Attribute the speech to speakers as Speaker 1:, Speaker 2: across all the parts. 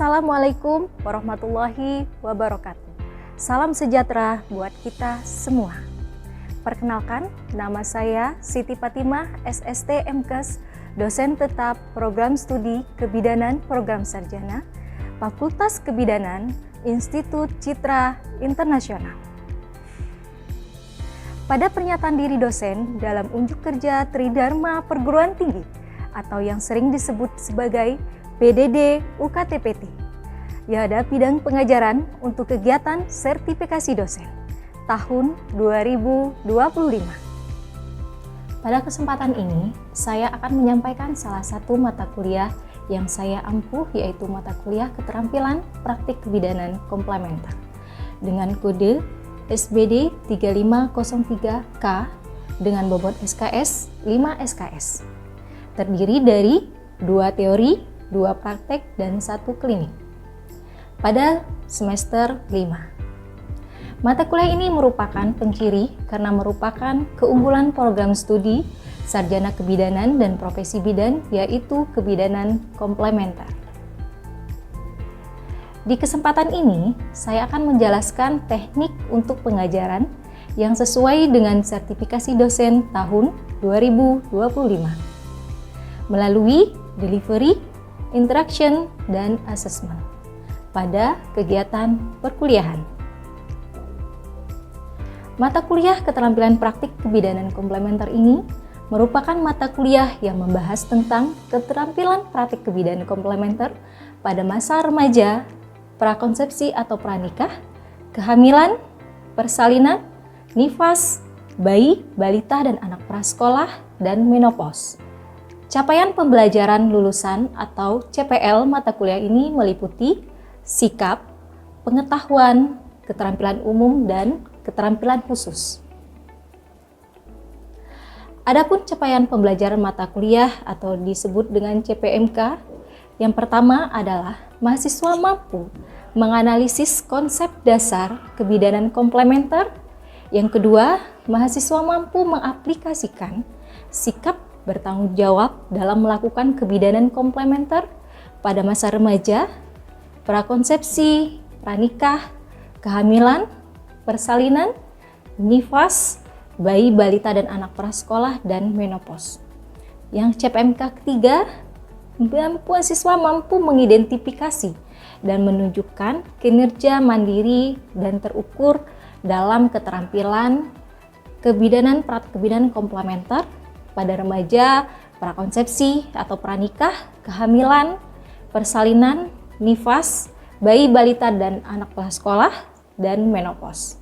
Speaker 1: Assalamualaikum warahmatullahi wabarakatuh. Salam sejahtera buat kita semua. Perkenalkan, nama saya Siti Fatimah, SST MKes, dosen tetap Program Studi Kebidanan Program Sarjana, Fakultas Kebidanan, Institut Citra Internasional. Pada pernyataan diri dosen dalam unjuk kerja Tridharma Perguruan Tinggi atau yang sering disebut sebagai PDD UKTPT, ada bidang pengajaran untuk kegiatan sertifikasi dosen tahun 2025. Pada kesempatan ini, saya akan menyampaikan salah satu mata kuliah yang saya ampuh, yaitu mata kuliah keterampilan praktik kebidanan komplementer dengan kode SBD 3503K dengan bobot SKS 5 SKS. Terdiri dari 2 teori, 2 praktek, dan 1 klinik pada semester 5. Mata kuliah ini merupakan penciri karena merupakan keunggulan program studi Sarjana Kebidanan dan Profesi Bidan, yaitu kebidanan komplementer. Di kesempatan ini, saya akan menjelaskan teknik untuk pengajaran yang sesuai dengan sertifikasi dosen tahun 2025 melalui delivery, interaction, dan assessment pada kegiatan perkuliahan. Mata kuliah keterampilan praktik kebidanan komplementer ini merupakan mata kuliah yang membahas tentang keterampilan praktik kebidanan komplementer pada masa remaja, prakonsepsi atau pranikah, kehamilan, persalinan, nifas, bayi, balita dan anak prasekolah, dan menopause. Capaian pembelajaran lulusan atau CPL mata kuliah ini meliputi sikap, pengetahuan, keterampilan umum, dan keterampilan khusus. Adapun capaian pembelajaran mata kuliah atau disebut dengan CPMK, yang pertama adalah mahasiswa mampu menganalisis konsep dasar kebidanan komplementer. Yang kedua, mahasiswa mampu mengaplikasikan sikap bertanggung jawab dalam melakukan kebidanan komplementer pada masa remaja, prakonsepsi, pranikah, kehamilan, persalinan, nifas, bayi, balita dan anak prasekolah, dan menopause. Yang CPMK ketiga, mahasiswa mampu mengidentifikasi dan menunjukkan kinerja mandiri dan terukur dalam keterampilan kebidanan praktik kebidanan komplementer pada remaja, prakonsepsi atau pranikah, kehamilan, persalinan, nifas, bayi, balita dan anak prasekolah, dan menopause.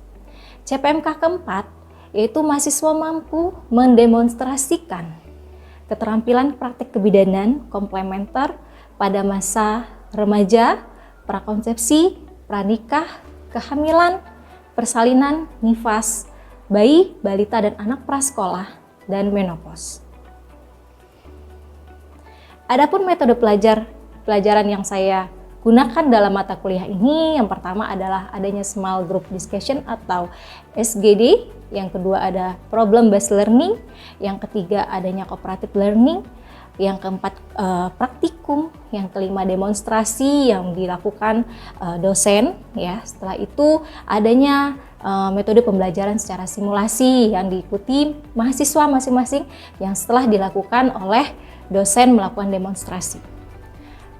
Speaker 1: CPMK keempat yaitu mahasiswa mampu mendemonstrasikan keterampilan praktik kebidanan komplementer pada masa remaja, prakonsepsi, pranikah, kehamilan, persalinan, nifas, bayi, balita dan anak prasekolah, dan menopause. Adapun metode pelajaran yang saya gunakan dalam mata kuliah ini, yang pertama adalah adanya small group discussion atau SGD, yang kedua ada problem based learning, yang ketiga adanya cooperative learning, yang keempat praktikum, yang kelima demonstrasi yang dilakukan dosen ya. Setelah itu adanya metode pembelajaran secara simulasi yang diikuti mahasiswa masing-masing yang setelah dilakukan oleh dosen melakukan demonstrasi.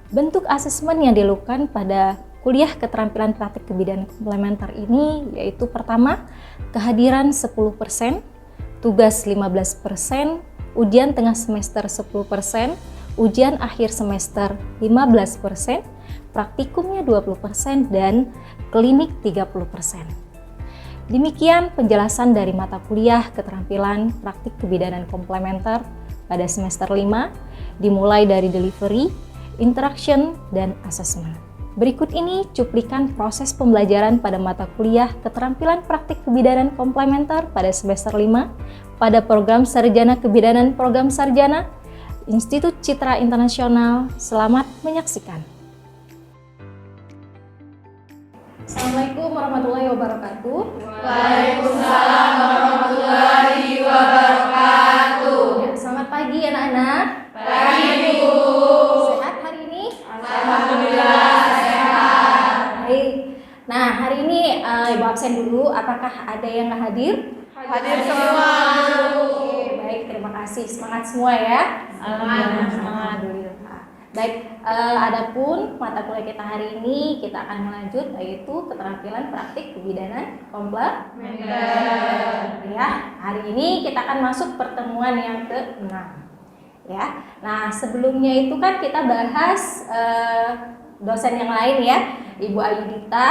Speaker 1: Bentuk asesmen yang dilakukan pada kuliah keterampilan praktik kebidanan komplementer ini yaitu pertama, kehadiran 10%, tugas 15%, ujian tengah semester 10%, ujian akhir semester 15%, praktikumnya 20%, dan klinik 30%. Demikian penjelasan dari mata kuliah keterampilan praktik kebidanan komplementer pada semester 5, dimulai dari delivery, interaction, dan assessment. Berikut ini cuplikan proses pembelajaran pada mata kuliah keterampilan praktik kebidanan komplementer pada semester 5 pada program Sarjana Kebidanan Program Sarjana Institut Citra Internasional. Selamat menyaksikan. Assalamualaikum warahmatullahi wabarakatuh.
Speaker 2: Waalaikumsalam warahmatullahi wabarakatuh.
Speaker 1: Ya, selamat pagi anak-anak.
Speaker 2: Pagi Bu.
Speaker 1: Sehat hari ini?
Speaker 2: Alhamdulillah sehat.
Speaker 1: ini Ibu absen dulu. Apakah ada yang nggak hadir?
Speaker 2: Hadir semua.
Speaker 1: Oke, baik, terima kasih. Semangat semua ya. Alhamdulillah. Baik, adapun mata kuliah kita hari ini kita akan melanjut yaitu keterampilan praktik kebidanan komplementer. Ya, hari ini kita akan masuk pertemuan yang ke-6. Ya. Nah, sebelumnya itu kan kita bahas dosen yang lain ya, Ibu Ayudita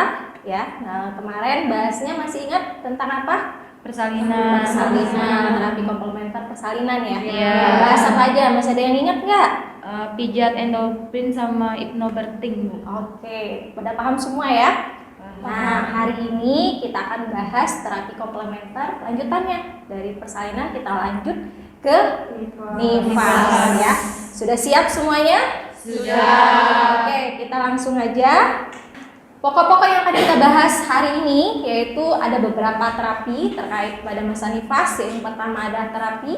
Speaker 1: ya. Nah, kemarin bahasnya masih ingat tentang apa? Persalinan, terapi komplementer persalinan ya.
Speaker 2: Iya.
Speaker 1: Bahas apa aja? Masih ada yang ingat nggak?
Speaker 3: Pijat, endorfin, sama hypnobirthing, Bu.
Speaker 1: Oke, pada paham semua ya? Nah, hari ini kita akan bahas terapi komplementer lanjutannya. Dari persalinan kita lanjut ke nifas ya. Sudah siap semuanya?
Speaker 2: Sudah.
Speaker 1: Oke, kita langsung aja. Pokok-pokok yang akan kita bahas hari ini yaitu ada beberapa terapi terkait pada masa nifas. Yang pertama ada terapi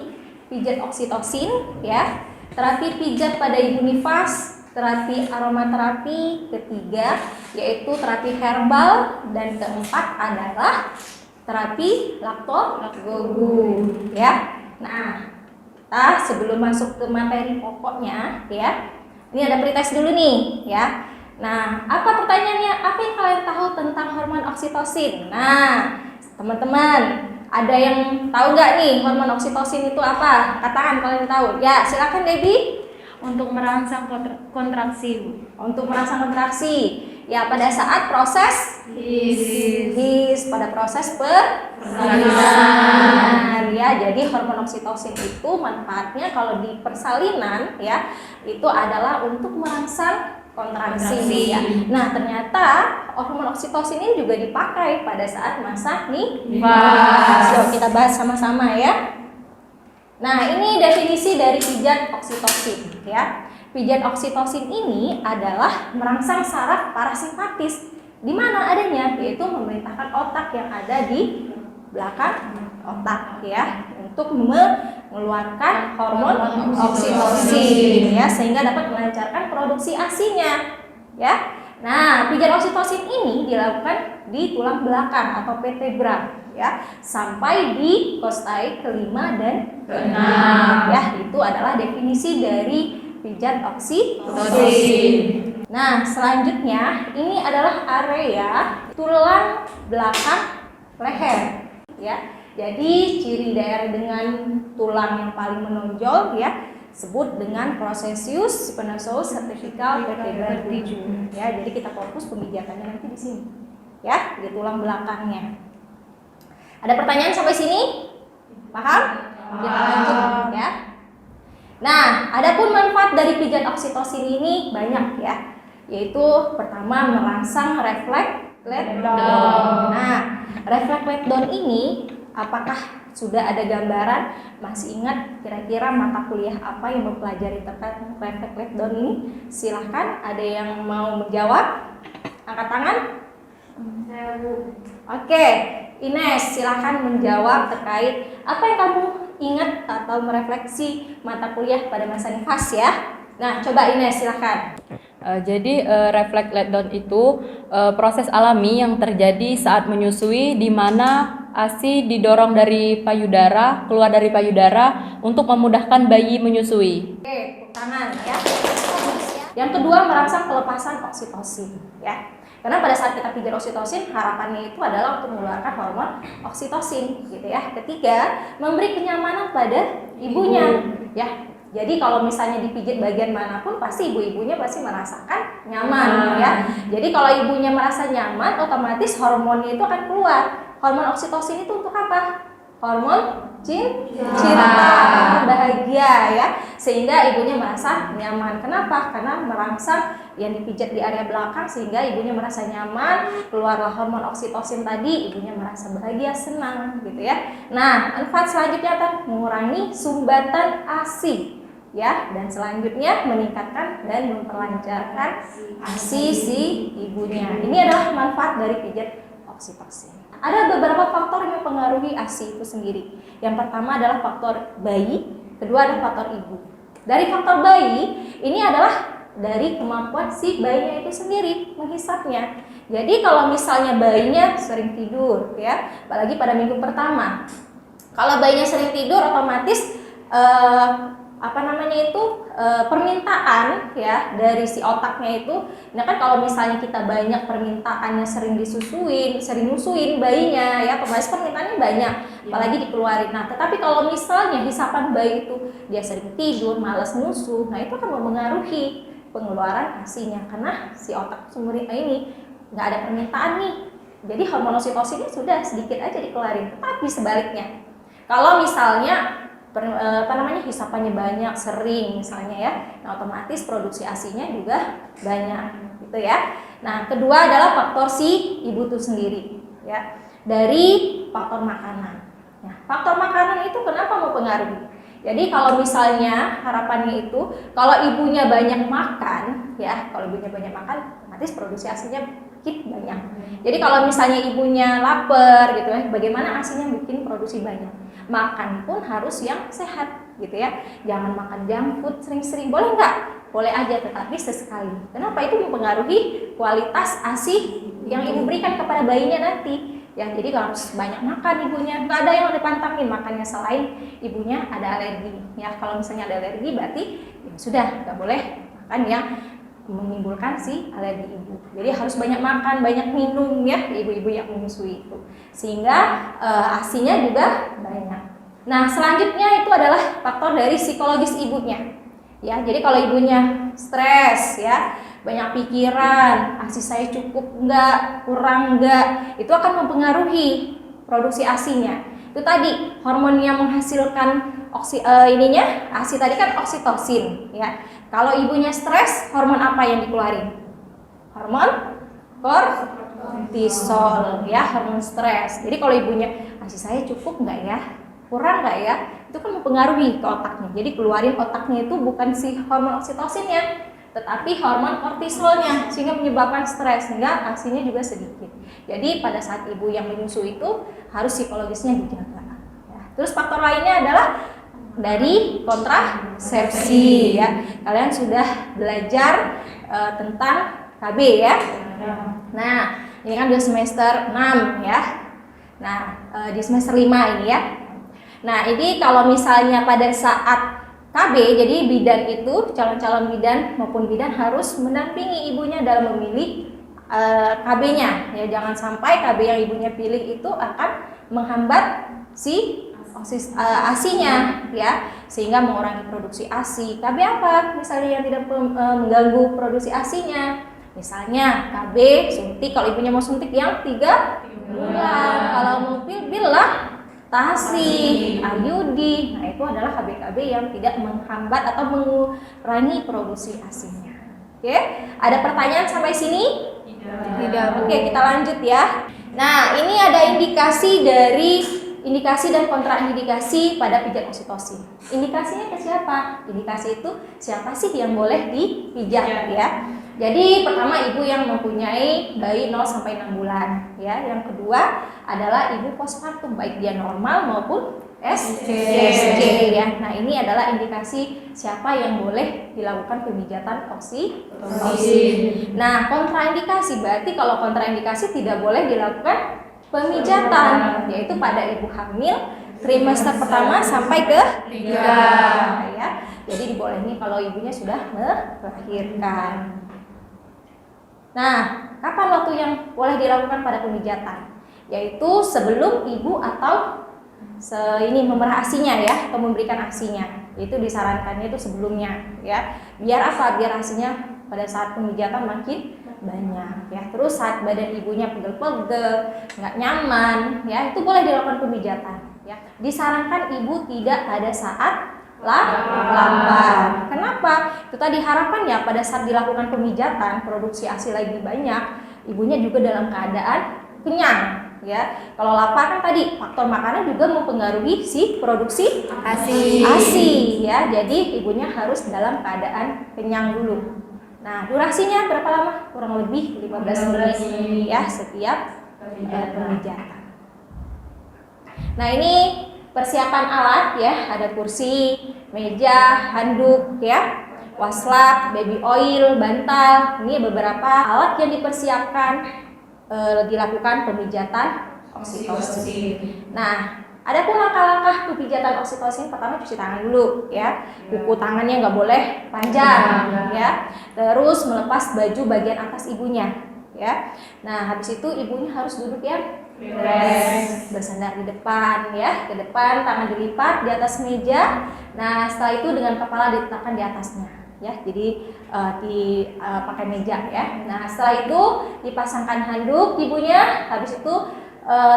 Speaker 1: pijat oksitosin ya. Terapi pijat pada ibu nifas, terapi aromaterapi, ketiga yaitu terapi herbal, dan keempat adalah terapi laktogogu ya. Nah, kita sebelum masuk ke materi pokoknya ya, ini ada pretest dulu nih ya. Nah, apa pertanyaannya? Apa yang kalian tahu tentang hormon oksitosin? Nah, teman-teman, ada yang tahu nggak nih hormon oksitosin itu apa? Katakan kalau yang tahu. Ya, silakan Debbie.
Speaker 3: Untuk merangsang kontraksi, Bu.
Speaker 1: Untuk merangsang kontraksi. Ya, pada saat proses pada proses persalinan. Ya, jadi hormon oksitosin itu manfaatnya kalau di persalinan ya, itu adalah untuk merangsang kontraksi ya. Nah, ternyata hormon oksitosin ini juga dipakai pada saat masa nifas. Yuk kita bahas sama-sama ya. Nah, ini definisi dari pijat oksitosin ya. Pijat oksitosin ini adalah merangsang saraf parasimpatis. Di mana adanya? Yaitu memerintahkan otak yang ada di belakang otak ya untuk mengeluarkan hormon oksitosin ya, sehingga dapat melancarkan produksi ASI-nya ya. Nah, pijat oksitosin ini dilakukan di tulang belakang atau vertebra ya, sampai di kostai kelima dan keenam ya. Itu adalah definisi dari pijat oksitosin. Nah, selanjutnya ini adalah area tulang belakang leher ya. Jadi ciri daerah dengan tulang yang paling menonjol ya sebut dengan processus spinosus cervical vertebral 7 ya. Jadi kita fokus pemijatannya nanti di sini ya, di tulang belakangnya. Ada pertanyaan sampai sini? Paham? Kita lanjut ya. Nah, adapun manfaat dari pijat oksitosin ini banyak ya, yaitu pertama merangsang refleks let down. Nah, refleks let down ini apakah sudah ada gambaran? Masih ingat kira-kira mata kuliah apa yang mempelajari tentang refleks let down ini? Silahkan, ada yang mau menjawab? Angkat tangan.
Speaker 3: Saya, Bu.
Speaker 1: Oke, Ines, silahkan menjawab terkait apa yang kamu ingat atau merefleksi mata kuliah pada masa nifas ya. Nah, coba Ines, silahkan.
Speaker 4: Jadi refleks let down itu proses alami yang terjadi saat menyusui, di mana ASI didorong dari payudara, keluar dari payudara untuk memudahkan bayi menyusui.
Speaker 1: Oke, tepuk tangan ya. Yang kedua, merangsang pelepasan oksitosin ya. Karena pada saat kita pijat oksitosin, harapannya itu adalah untuk mengeluarkan hormon oksitosin gitu ya. Ketiga, memberi kenyamanan pada ibunya ya. Jadi kalau misalnya dipijit bagian manapun, pasti ibu-ibunya pasti merasakan nyaman ya. Jadi kalau ibunya merasa nyaman, otomatis hormonnya itu akan keluar. Hormon oksitosin itu untuk apa? Hormon cinta, bahagia ya. Sehingga ibunya merasa nyaman. Kenapa? Karena merangsang yang dipijat di area belakang sehingga ibunya merasa nyaman, keluarlah hormon oksitosin tadi, ibunya merasa bahagia, senang gitu ya. Nah, manfaat selanjutnya akan mengurangi sumbatan ASI ya, dan selanjutnya meningkatkan dan memperlancarkan ASI si ibunya. Ini adalah manfaat dari pijat oksitosin. Ada beberapa faktor yang mempengaruhi ASI itu sendiri. Yang pertama adalah faktor bayi, kedua adalah faktor ibu. Dari faktor bayi, ini adalah dari kemampuan si bayinya itu sendiri menghisapnya. Jadi kalau misalnya bayinya sering tidur ya, apalagi pada minggu pertama. Kalau bayinya sering tidur otomatis permintaan ya dari si otaknya itu, nah kan kalau misalnya kita banyak permintaannya, sering disusuin, sering nyusuin bayinya ya, otomatis permintaannya banyak, apalagi dikeluarin. Nah, tetapi kalau misalnya hisapan bayi itu dia sering tidur, malas nyusu, nah itu akan mempengaruhi pengeluaran ASI-nya karena si otak sumber ini nggak ada permintaan nih. Jadi hormon oksitosinnya sudah sedikit aja dikeluarin. Tapi sebaliknya, kalau misalnya hisapannya banyak, sering misalnya ya, nah otomatis produksi ASI-nya juga banyak gitu ya. Nah, kedua adalah faktor si ibu itu sendiri ya, dari faktor makanan. Nah, faktor makanan itu kenapa mempengaruhi? Jadi kalau misalnya harapannya itu kalau ibunya banyak makan ya, kalau ibunya banyak makan otomatis produksi ASI-nya banyak. Jadi kalau misalnya ibunya lapar gitu ya, bagaimana ASI-nya bikin produksi banyak? Makan pun harus yang sehat gitu ya. Jangan makan junk food sering-sering. Boleh nggak? Boleh aja, tetapi sesekali. Kenapa? Itu mempengaruhi kualitas ASI yang ibu berikan kepada bayinya nanti. Ya, jadi harus banyak makan ibunya. Nggak ada yang dipantangin makannya selain ibunya ada alergi. Ya, kalau misalnya ada alergi berarti ya sudah nggak boleh makan yang menimbulkan si alergi ibu. Jadi harus banyak makan, banyak minum ya ibu-ibu yang menyusui itu, sehingga ASI-nya juga banyak. Nah, selanjutnya itu adalah faktor dari psikologis ibunya. Ya, jadi kalau ibunya stres ya, banyak pikiran, ASI saya cukup enggak, kurang enggak, itu akan mempengaruhi produksi ASI-nya. Itu tadi hormon yang menghasilkan ASI tadi kan oksitosin ya. Kalau ibunya stres, hormon apa yang dikeluarin? Hormon kortisol ya, hormon stres. Jadi kalau ibunya ASI saya cukup nggak ya, kurang nggak ya, itu kan mempengaruhi ke otaknya. Jadi keluarin otaknya itu bukan si hormon oksitosinnya, tetapi hormon kortisolnya, sehingga menyebabkan stres, sehingga ASI-nya juga sedikit. Jadi pada saat ibu yang menyusui itu harus psikologisnya dijaga. Ya. Terus faktor lainnya adalah dari kontrasepsi ya. Kalian sudah belajar tentang KB ya. Nah, ini kan udah semester 6 ya. Nah, di semester 5 ini ya. Nah, ini kalau misalnya pada saat KB, jadi bidan itu, calon-calon bidan maupun bidan harus mendampingi ibunya dalam memilih KB-nya. Ya, jangan sampai KB yang ibunya pilih itu akan menghambat si ASI-nya ya, sehingga mengurangi produksi ASI. KB apa? Misalnya yang tidak mengganggu produksi ASI-nya. Misalnya KB suntik, kalau ibunya mau suntik yang 3 bulan. Kalau mau pil lah Tasi, IUD. Nah, itu adalah KB-KB yang tidak menghambat atau mengurangi produksi ASI-nya. Oke, ada pertanyaan sampai sini? Tidak. Oke, kita lanjut ya. Nah, ini ada indikasi dan kontraindikasi pada pijat oksitosin. Indikasinya ke siapa? Indikasi itu siapa sih yang boleh dipijat ya? Jadi pertama ibu yang mempunyai bayi 0 sampai 6 bulan ya. Yang kedua adalah ibu postpartum, baik dia normal maupun SJ ya. Nah, ini adalah indikasi siapa yang boleh dilakukan pemijatan oksitosin. Nah, kontraindikasi berarti kalau kontraindikasi tidak boleh dilakukan pemijatan, yaitu pada ibu hamil trimester pertama sampai ke 3 ya. Jadi dibolehin kalau ibunya sudah melahirkan. Nah, kapan waktu yang boleh dilakukan pada pemijatan? Yaitu sebelum ibu atau memerah ASI-nya ya, atau memberikan ASI-nya. Itu disarankannya itu sebelumnya ya. Biar apa? Biar ASI-nya pada saat pemijatan makin banyak ya. Terus saat badan ibunya pegel-pegel, nggak nyaman ya, itu boleh dilakukan pemijatan ya. Disarankan ibu tidak pada saat lambat. Kenapa? Itu tadi harapannya pada saat dilakukan pemijatan produksi ASI lagi banyak, ibunya juga dalam keadaan kenyang ya. Kalau lapar kan tadi faktor makanan juga mempengaruhi si produksi ASI ya. Jadi ibunya harus dalam keadaan kenyang dulu. Nah, durasinya berapa lama? Kurang lebih 15 menit ya setiap pemijatan. Nah, ini persiapan alat ya, ada kursi, meja, handuk ya, waslap, baby oil, bantal. Ini beberapa alat yang dipersiapkan dilakukan pemijatan oksitosin. Nah, ada pun langkah-langkah pemijatan oksitosin. Pertama, cuci tangan dulu ya. Kuku tangannya nggak boleh panjang ya. Terus melepas baju bagian atas ibunya ya. Nah, habis itu ibunya harus duduk yang bersandar di depan ya, ke depan, tangan dilipat di atas meja. Nah, setelah itu dengan kepala diletakkan di atasnya ya. Jadi pakai meja ya. Nah, setelah itu dipasangkan handuk ibunya. Habis itu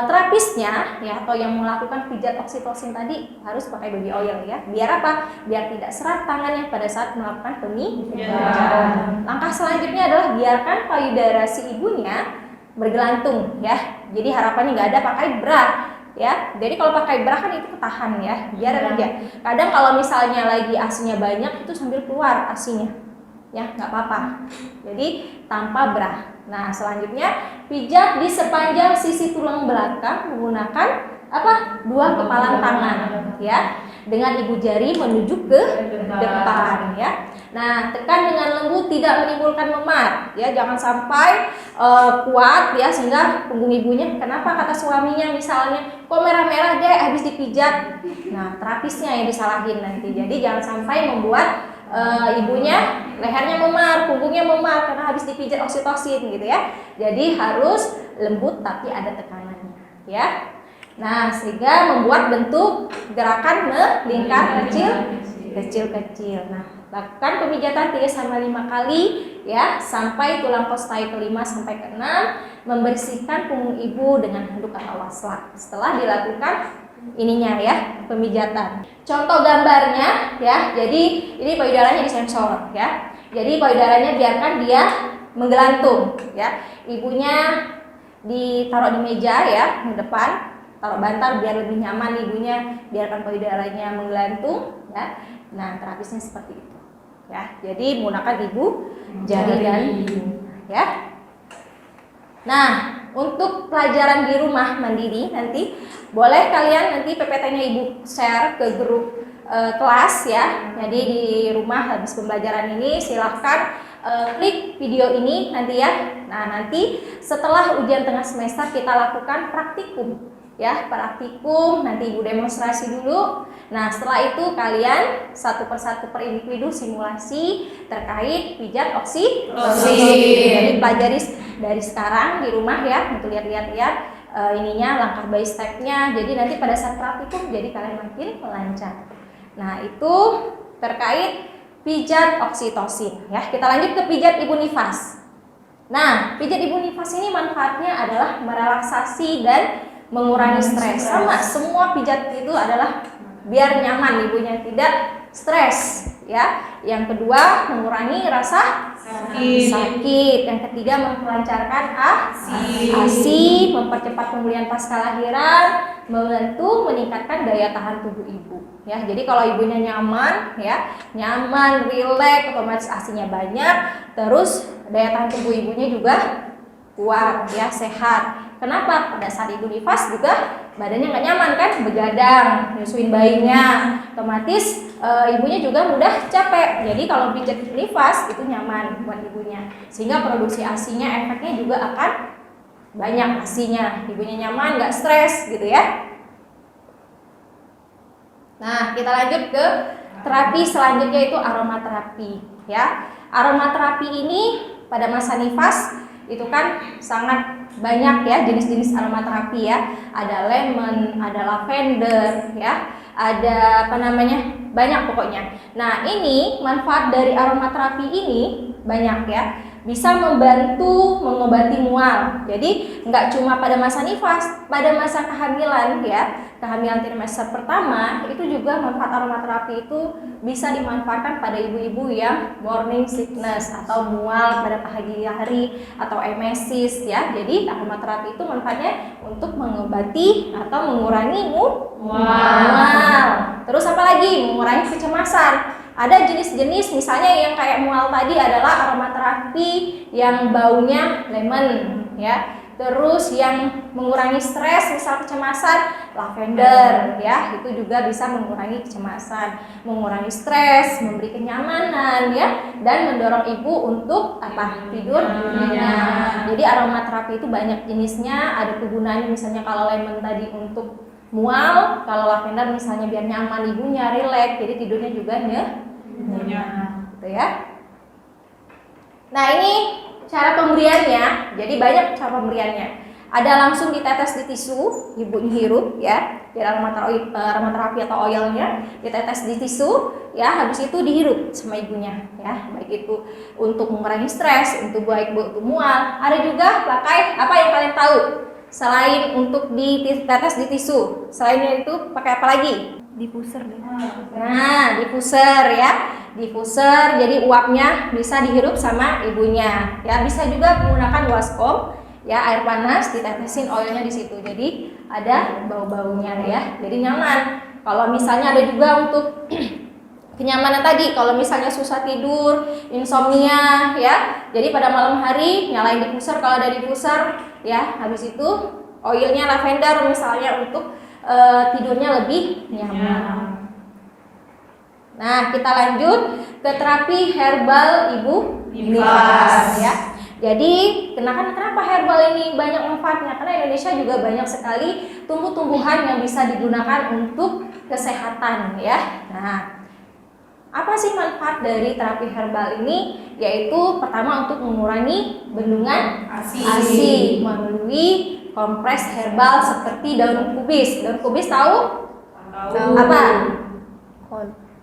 Speaker 1: terapisnya ya, atau yang melakukan pijat oksitosin tadi harus pakai baby oil ya. Biar apa? Biar tidak serat tangannya pada saat melakukan pemijatan. Langkah selanjutnya adalah biarkan payudara si ibunya bergelantung ya. Jadi harapannya nggak ada pakai bra ya. Jadi kalau pakai bra kan itu ketahan ya. Biar aja. Kadang kalau misalnya lagi asinya banyak itu sambil keluar asinya ya, nggak apa-apa. Jadi tanpa bra. Nah, selanjutnya pijat di sepanjang sisi tulang belakang menggunakan apa? 2 kepalan tangan ya. Dengan ibu jari menuju ke depan ya. Nah, tekan dengan lembut, tidak menimbulkan memar ya. Jangan sampai kuat ya sehingga punggung ibunya, kenapa kata suaminya misalnya, kok merah-merah deh habis dipijat. Nah, terapisnya yang disalahin nanti. Jadi jangan sampai membuat ibunya lehernya memar, punggungnya memar karena habis dipijat oksitosin gitu ya. Jadi harus lembut tapi ada tekanannya ya. Nah, sehingga membuat bentuk gerakan melingkar kecil-kecil. Nah, lakukan pemijatan 3-5 kali ya, sampai tulang kostai ke-5 sampai ke-6. Membersihkan punggung ibu dengan handuk atau waslak. Setelah dilakukan ininya ya, pemijatan. Contoh gambarnya ya. Jadi ini payudaranya disensor ya. Jadi payudaranya biarkan dia menggelantung ya. Ibunya ditaruh di meja ya, di depan. Taruh bantal biar lebih nyaman ibunya, biarkan payudaranya menggelantung ya. Nah, terapisnya seperti itu ya. Jadi menggunakan ibu jari dan ibu ya. Nah, untuk pelajaran di rumah mandiri nanti boleh kalian nanti PPT-nya ibu share ke grup kelas ya. Jadi di rumah habis pembelajaran ini silahkan klik video ini nanti ya. Nah, nanti setelah ujian tengah semester kita lakukan praktikum ya, praktikum nanti ibu demonstrasi dulu. Nah, setelah itu kalian satu persatu per individu simulasi terkait pijat oksitosin. Jadi pelajari dari sekarang di rumah ya, untuk lihat-lihat ininya langkah by step-nya. Jadi nanti pada saat praktikum jadi kalian makin lancar. Nah, itu terkait pijat oksitosin ya. Kita lanjut ke pijat ibu nifas. Nah, pijat ibu nifas ini manfaatnya adalah merelaksasi dan mengurangi stres. Sama, semua pijat itu adalah biar nyaman ibunya, tidak stres ya. Yang kedua, mengurangi rasa sakit. Yang ketiga, melancarkan ASI, mempercepat pemulihan pasca lahiran, membantu meningkatkan daya tahan tubuh ibu ya. Jadi kalau ibunya nyaman ya, nyaman, rileks, otomatis ASInya banyak, terus daya tahan tubuh ibunya juga kuat ya, sehat. Kenapa? Pada saat ibu nifas juga badannya nggak nyaman kan, begadang, nyusuin bayinya, otomatis ibunya juga mudah capek. Jadi kalau pijat nifas itu nyaman buat ibunya, sehingga produksi ASINya efeknya juga akan banyak ASINya. Ibunya nyaman, nggak stres gitu ya. Nah, kita lanjut ke terapi selanjutnya, itu aromaterapi ya. Aromaterapi ini pada masa nifas itu kan sangat banyak ya jenis-jenis aromaterapi ya. Ada lemon, ada lavender ya, ada banyak pokoknya. Nah, ini manfaat dari aromaterapi ini banyak ya. Bisa membantu mengobati mual. Jadi nggak cuma pada masa nifas, pada masa kehamilan ya, kehamilan trimester pertama itu juga manfaat aromaterapi itu bisa dimanfaatkan pada ibu-ibu yang morning sickness atau mual pada pagi hari atau emesis ya. Jadi aromaterapi itu manfaatnya untuk mengobati atau mengurangi mual. Terus apa lagi? Mengurangi kecemasan. Ada jenis-jenis misalnya yang kayak mual tadi adalah aromaterapi yang baunya lemon ya. Terus yang mengurangi stres, misal kecemasan, lavender ya, itu juga bisa mengurangi kecemasan, mengurangi stres, memberi kenyamanan ya, dan mendorong ibu untuk apa? Tidur nyenyak. Jadi aromaterapi itu banyak jenisnya, ada kegunaannya misalnya kalau lemon tadi untuk mual, kalau lavender misalnya biar nyaman ibunya, rileks, jadi tidurnya juga nyenyak gitu ya. Nah, ini cara pemberiannya, jadi banyak cara pemberiannya. Ada langsung ditetes di tisu, ibu hirup ya, jadi aromaterapi atau oilnya ditetes di tisu, ya, habis itu dihirup sama ibunya, ya, baik itu untuk mengurangi stres, untuk baik untuk mual. Ada juga pakai apa yang kalian tahu, selain untuk ditetes di tisu, selainnya itu pakai apa lagi?
Speaker 3: Diffuser deh.
Speaker 1: Nah, diffuser ya, diffuser. Jadi uapnya bisa dihirup sama ibunya. Ya, bisa juga menggunakan waskom, ya, air panas ditetesin oilnya di situ. Jadi ada bau-baunya ya. Jadi nyaman. Kalau misalnya ada juga untuk kenyamanan tadi, kalau misalnya susah tidur, insomnia ya. Jadi pada malam hari nyalain diffuser kalau ada diffuser ya. Habis itu oilnya lavender misalnya untuk tidurnya lebih nyaman. Nah, kita lanjut ke terapi herbal ibu nifas ya. Jadi, kenapa herbal ini banyak manfaatnya? Karena Indonesia juga banyak sekali tumbuh-tumbuhan yang bisa digunakan untuk kesehatan ya. Nah, apa sih manfaat dari terapi herbal ini? Yaitu pertama untuk mengurangi bendungan ASI melalui kompres herbal seperti daun kubis. Daun kubis tahu? Apa?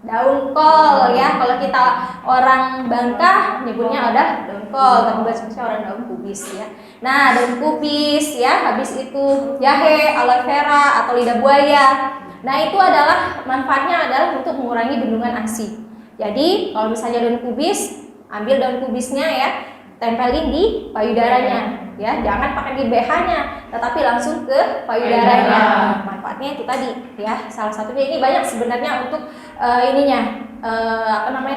Speaker 1: Daun kol ya. Kalau kita orang Bangka nyebutnya ada daun kol, tapi bahasa orang daun kubis ya. Nah, daun kubis ya, habis itu jahe, aloe vera atau lidah buaya. Nah, itu adalah manfaatnya adalah untuk mengurangi bendungan ASI. Jadi, kalau misalnya daun kubis, ambil daun kubisnya ya, tempelin di payudaranya ya, jangan pakai di BH-nya, tetapi langsung ke payudaranya. Manfaatnya itu tadi ya, salah satunya ini banyak sebenarnya untuk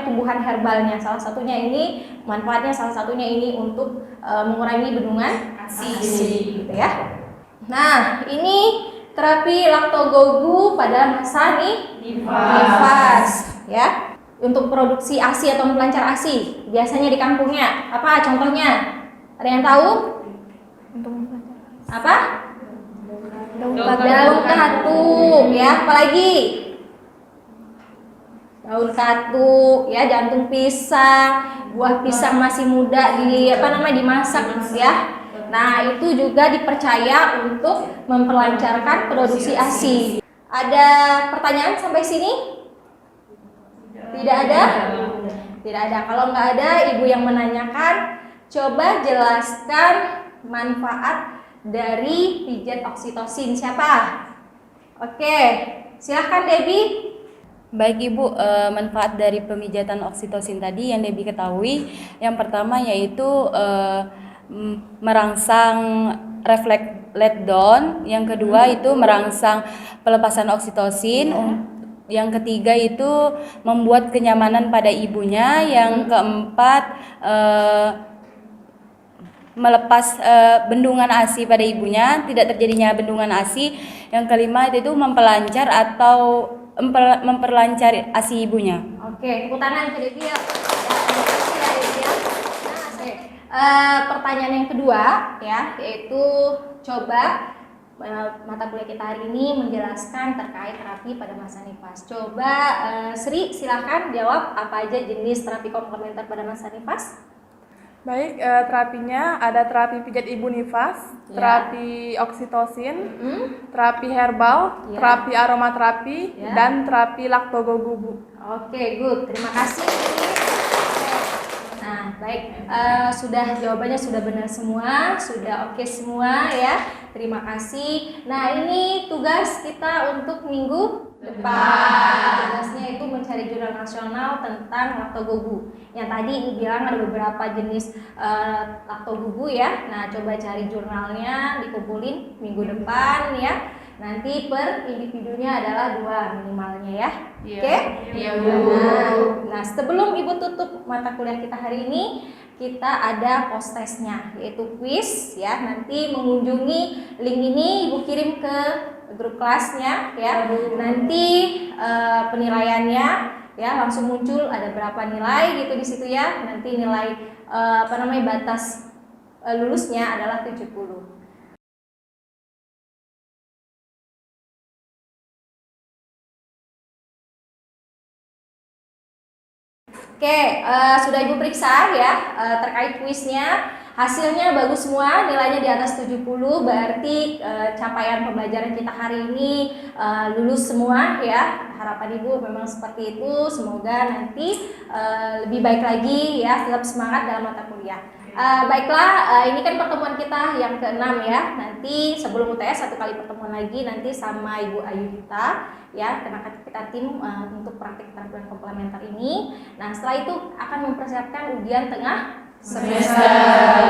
Speaker 1: tumbuhan herbalnya. Salah satunya ini manfaatnya, salah satunya ini untuk mengurangi bendungan ASI gitu ya. Nah, ini terapi laktogogu pada masa nifas ya. Untuk produksi ASI atau melancar ASI biasanya di kampungnya apa contohnya? Ada yang tahu? Apa? Daun katuk ya, apalagi? Daun katuk ya, jantung pisang, buah pisang masih muda dimasak ya. Nah, itu juga dipercaya untuk memperlancarkan produksi ASI. Ada pertanyaan sampai sini? Tidak ada? Tidak ada. Kalau nggak ada ibu yang menanyakan, coba jelaskan manfaat dari pijat oksitosin. Siapa? Oke, silahkan Debbie.
Speaker 4: Baik Ibu, manfaat dari pemijatan oksitosin tadi yang Debbie ketahui, yang pertama yaitu merangsang refleks let down, yang kedua itu merangsang pelepasan oksitosin, yang ketiga itu membuat kenyamanan pada ibunya, yang keempat melepas bendungan ASI pada ibunya, tidak terjadinya bendungan ASI, yang kelima itu memperlancar atau memperlancar ASI ibunya.
Speaker 1: Oke, tepuk tangan ke Debbie ya. Pertanyaan yang kedua ya, yaitu coba mata kuliah kita hari ini menjelaskan terkait terapi pada masa nifas. Coba Sri silahkan jawab apa aja jenis terapi komplementer pada masa nifas.
Speaker 2: Baik, terapinya ada terapi pijat ibu nifas,
Speaker 1: Ya.
Speaker 2: terapi oksitosin, terapi herbal,
Speaker 1: Ya.
Speaker 2: terapi aromaterapi,
Speaker 1: Ya.
Speaker 2: dan terapi laktogogu.
Speaker 1: Oke, good. Terima kasih. Nah, baik. Jawabannya sudah benar semua, sudah oke semua ya. Terima kasih. Nah, ini tugas kita untuk minggu depan. Tugasnya itu mencari jurnal nasional tentang laktogogu. Yang tadi dibilang ada beberapa jenis laktogogu ya. Nah, coba cari jurnalnya, dikumpulin minggu depan ya. Nanti per individunya adalah 2 minimalnya ya.
Speaker 2: Iya.
Speaker 1: Oke?
Speaker 2: Iya,
Speaker 1: Nah, sebelum Ibu tutup mata kuliah kita hari ini, kita ada post testnya, yaitu quiz ya. Nanti mengunjungi link ini Ibu kirim ke grup kelasnya ya. Nanti penilaiannya ya langsung muncul ada berapa nilai gitu di situ ya. Nanti nilai batas lulusnya adalah 70. Oke, sudah Ibu periksa ya terkait kuisnya. Hasilnya bagus semua, nilainya di atas 70, berarti capaian pembelajaran kita hari ini lulus semua ya. Harapan Ibu memang seperti itu, semoga nanti lebih baik lagi ya, tetap semangat dalam mata kuliah. Baiklah, ini kan pertemuan kita yang ke-6 ya. Nanti sebelum UTS satu kali pertemuan lagi nanti sama Ibu Ayudita ya, karena kita tim untuk praktik keterampilan komplementer ini. Nah, setelah itu akan mempersiapkan ujian tengah semester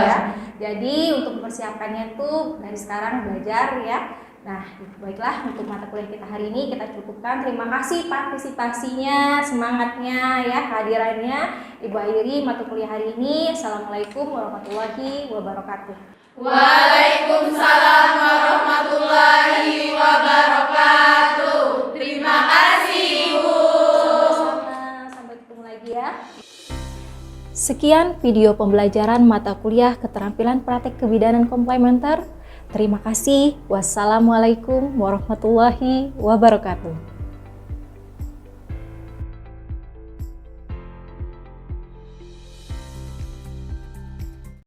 Speaker 1: ya. Jadi untuk mempersiapkannya itu dari sekarang belajar ya. Nah, baiklah untuk mata kuliah kita hari ini kita cukupkan. Terima kasih partisipasinya, semangatnya ya, kehadirannya Ibu Ayri mata kuliah hari ini. Assalamualaikum warahmatullahi wabarakatuh.
Speaker 5: Waalaikumsalam warahmatullahi wabarakatuh. Terima kasih Ibu.
Speaker 1: Sama-sama, sampai ketemu lagi ya. Sekian video pembelajaran mata kuliah keterampilan praktek kebidanan komplementer. Terima kasih. Wassalamualaikum warahmatullahi wabarakatuh.